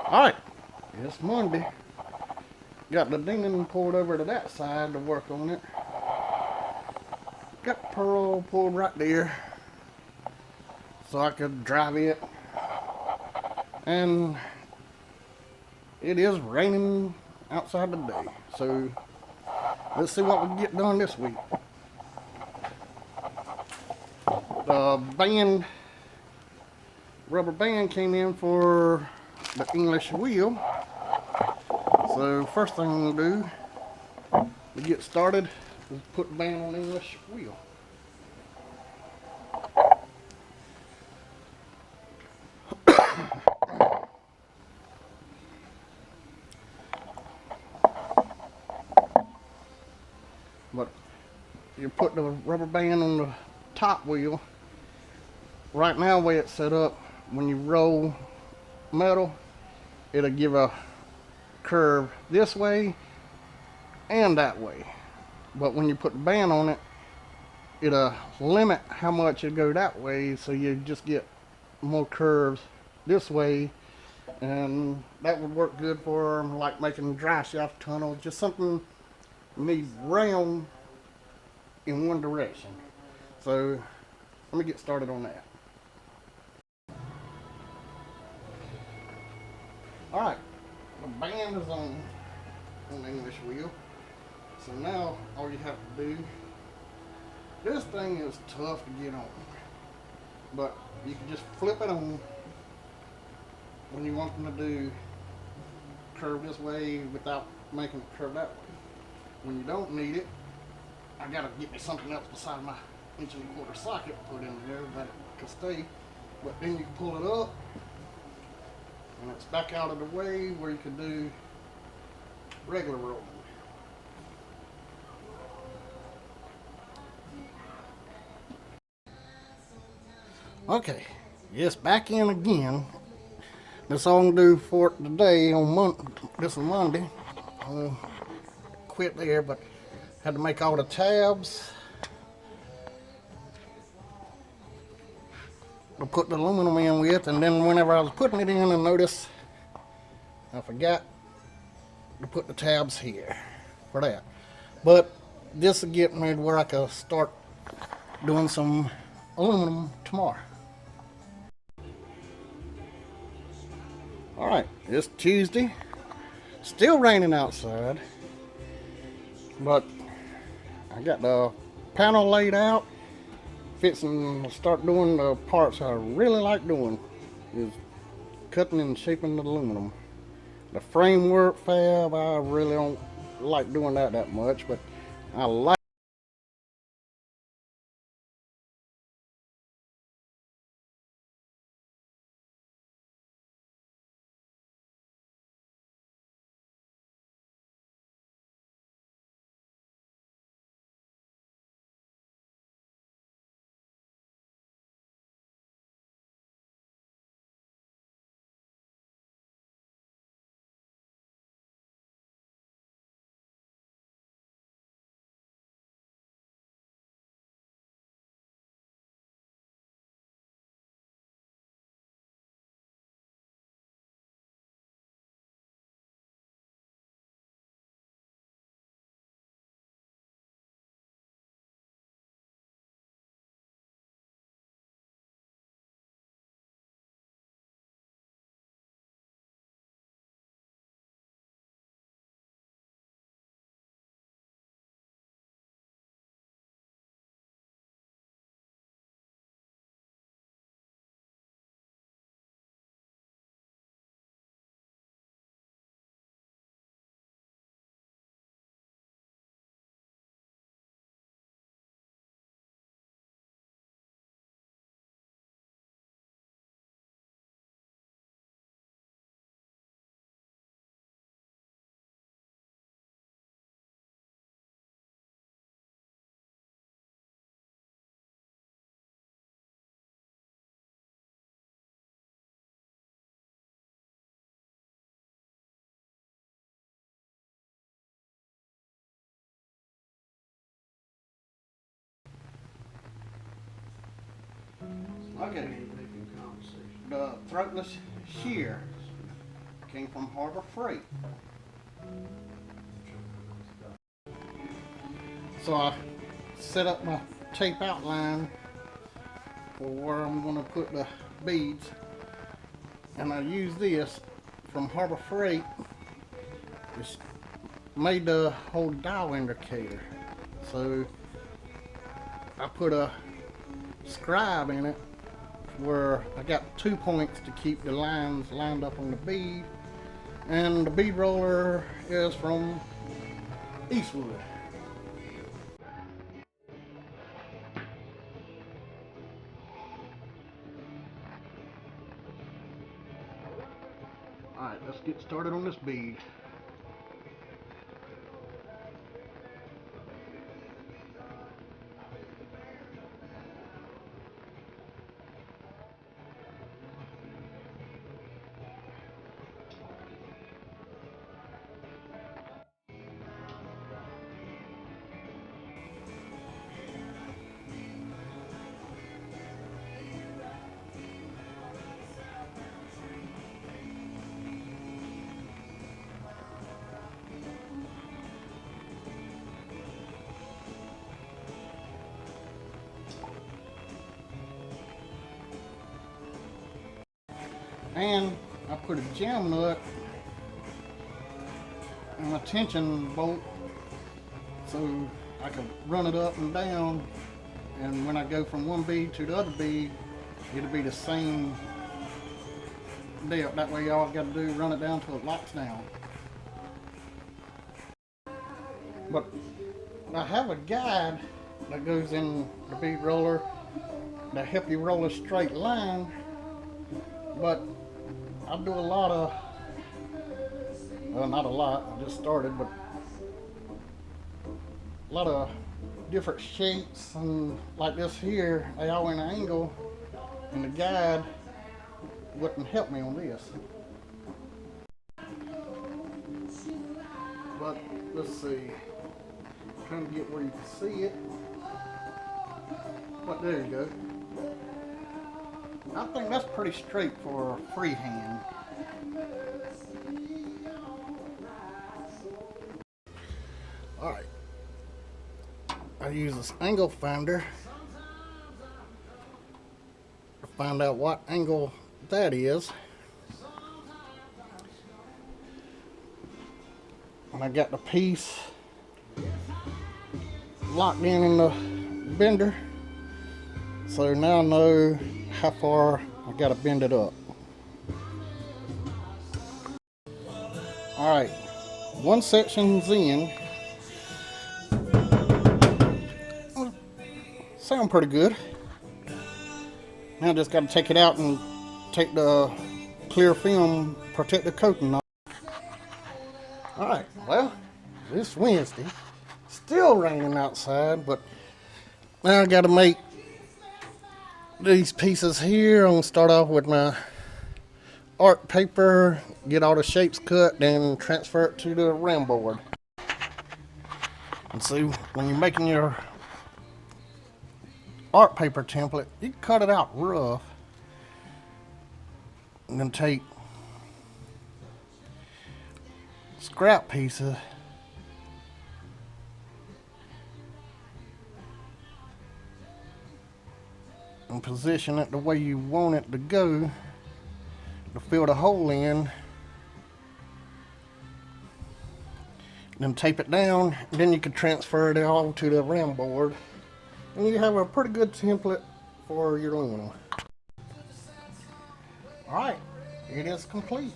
Alright, it's Monday. Got the dinging pulled over to that side to work on it. Got the pearl pulled right there so I could drive it. And it is raining outside today. So let's see what we can get done this week. The rubber band came in for the English wheel. So first thing I'm going to do to get started is put the band on the English wheel. But you put the rubber band on the top wheel. Right now, the way it's set up, when you roll metal, it'll give a curve this way and that way. But when you put the band on it, it'll limit how much it go that way, so you just get more curves this way, and that would work good for like making dry shaft tunnels, just something needs round in one direction. So let me get started on that. Alright, the band is on the English wheel. So now all you have to do, this thing is tough to get on, but you can just flip it on when you want them to do curve this way without making it curve that way. When you don't need it, I gotta get me something else beside my 1 1/4 socket put in there that it can stay. But then you can pull it up and it's back out of the way where you can do regular rolling. Okay, it's back in again. That's all I'm gonna do for it today on this is Monday. Quit there, but had to make all the tabs. I put the aluminum in with, and then whenever I was putting it in, I noticed I forgot to put the tabs here for that. But this will get me to where I can start doing some aluminum tomorrow. Alright, it's Tuesday. Still raining outside. But I got the panel laid out. Fixing to start doing the parts I really like doing is cutting and shaping the aluminum. The framework fab, I really don't like doing that much, but I like. Okay, the throatless shear. Came from Harbor Freight. So I set up my tape outline for where I'm going to put the beads, and I use this from Harbor Freight. It's made to hold dial indicator, so I put a scribe in it where I got 2 points to keep the lines lined up on the bead, and the bead roller is from Eastwood. Alright, let's get started on this bead. And I put a jam nut and a tension bolt so I can run it up and down, and when I go from one bead to the other bead, it'll be the same depth. That way all I've got to do is run it down till it locks down. But I have a guide that goes in the bead roller to help you roll a straight line, but I do a lot of, well, not a lot, I just started, but a lot of different shapes, and like this here, they all in an angle, and the guide wouldn't help me on this. But let's see, I'm trying to get where you can see it. But there you go. I think that's pretty straight for a freehand. Alright. I use this angle finder to find out what angle that is. And I got the piece locked in the bender. So now I know how far I gotta bend it up. Alright, one section's in. Sound pretty good. Now I just gotta take it out and take the clear film protective coating off. Alright, well, it's Wednesday. Still raining outside, but now I gotta make these pieces here. I'm gonna start off with my art paper, get all the shapes cut, then transfer it to the ram board. And see, when you're making your art paper template, you can cut it out rough and then take scrap pieces and position it the way you want it to go to fill the hole in. Then tape it down, then you can transfer it all to the ram board, and you have a pretty good template for your aluminum. Alright, it is complete.